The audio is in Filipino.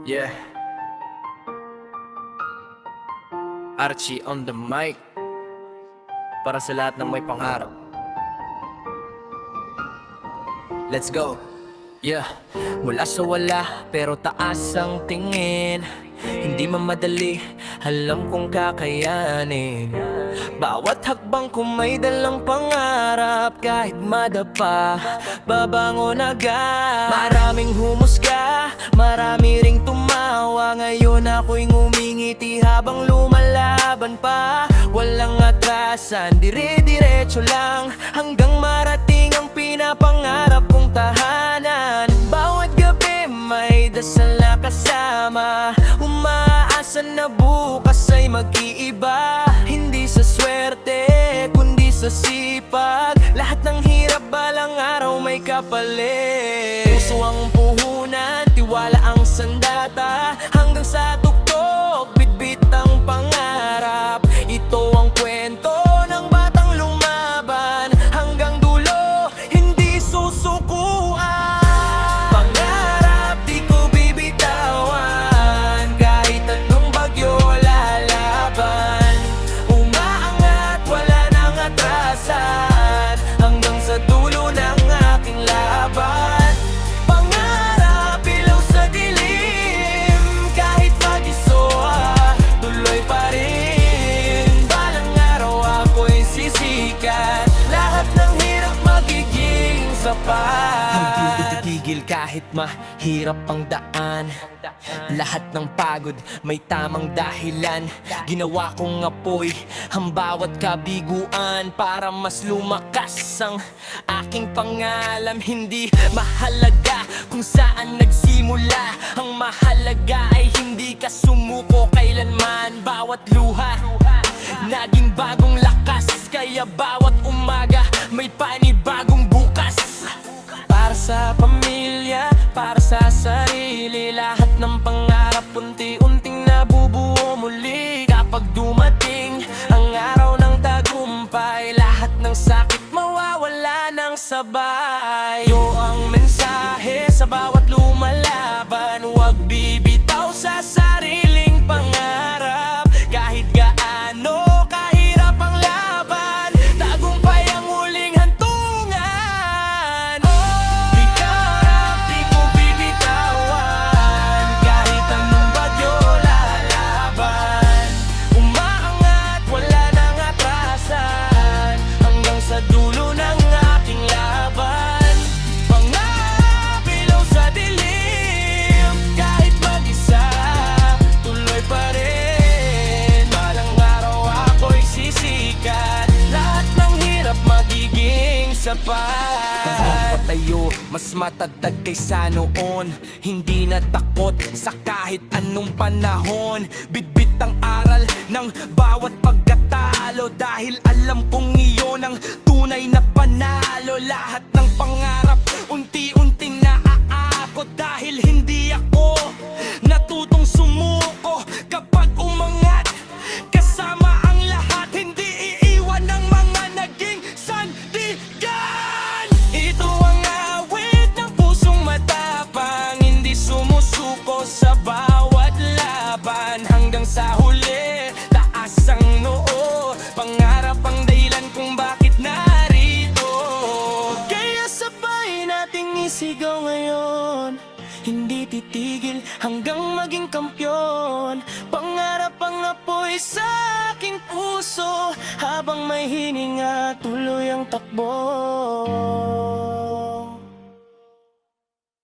Yeah, Archie on the mic. Para sa lahat ng may pangarap. Let's go. Yeah, mula sa wala pero taas ang tingin. Hindi man madali, alam kong kakayanin. Bawat hakbang ko may dalang pangarap. Kahit madapa, babangon agad. Maraming humusga, marami ring tumawa. Ngayon ako'y ngumingiti habang lumalaban pa. Walang atrasan, dire-diretso lang hanggang marating ang pinapangarap kong tahanan. Bawat gabi may dasal na kasama, umaasa na bukas ay mag-iiba. Hindi sa swerte, kundi sa sipag. Lahat ng hirap balang araw may kapalit. Puso ang puhunan, tiwala ang sandata. Hanggang sa tuktok, bitbit ang pangarap. Ito ang kwento ng batang lumaban. Hanggang dulo, hindi susukuan. Pangarap di ko bibitawan. Kahit anong bagyo lalaban. Umaangat, wala nang atrasan. Hanggang sa dulo ng aking laban. Pangarap, ilaw sa dilim. Kahit mag-isoa, tuloy pa rin. Balang araw ako'y sisikat. Lahat ng hirap magiging sapat. Hindi titigil kahit mahirap ang daan. Lahat ng pagod may tamang dahilan. Ginawa kong apoy ang bawat kabiguan para mas lumakas ang aking pangalan. Hindi mahalaga kung saan nagsimula. Ang mahalaga ay hindi ka sumuko kailanman. Bawat luha naging bagong lakas. Kaya bawat umaga may panibagong bukas. Para sa pamilya, para sa sarili. Lahat ng pangarap unti-unting nabubuo muli. Kapag dumating ang araw ng tagumpay, lahat ng sakit mawawala ng sabay. Yo ang mensahe sa bawat lumalaban. Huwag bibitaw sa sariling pangarap. Kahit gaano kahirap ang laban, tagumpay ang huling hantungan. Pangarap di ko bibitawan. Kahit anong bagyo lalaban. Umaangat, wala nang atrasan. Hanggang sa dulo ng aking laban. Pangarap, ilaw sa dilim. Kahit mag-isa, tuloy pa rin. Balang araw ako'y sisikat. Lahat ng hirap magiging sapat. Patayo, mas matatag kaysa noon. Hindi na takot sa kahit anong panahon. Bitbit ang aral ng bawat pagkatalo. Dahil alam kong iyon ang tunay na panalo. Lahat ng pangarap unti-unting naaakot. Dahil hindi ako natutong sumuko. Kapag umangat, kasama ang lahat. Hindi iiwan ng mga naging sandigan. Ito ang awit ng pusong matapang. Hindi sumusuko sa bawat laban. Hanggang sa huli, taas ang noo. Pangarap ang dahilan kung bakit narito. Kaya sabay nating isigaw ngayon. Hindi titigil hanggang maging kampyon. Pangarap ang apoy sa aking puso. Habang may hininga, tuloy ang takbo.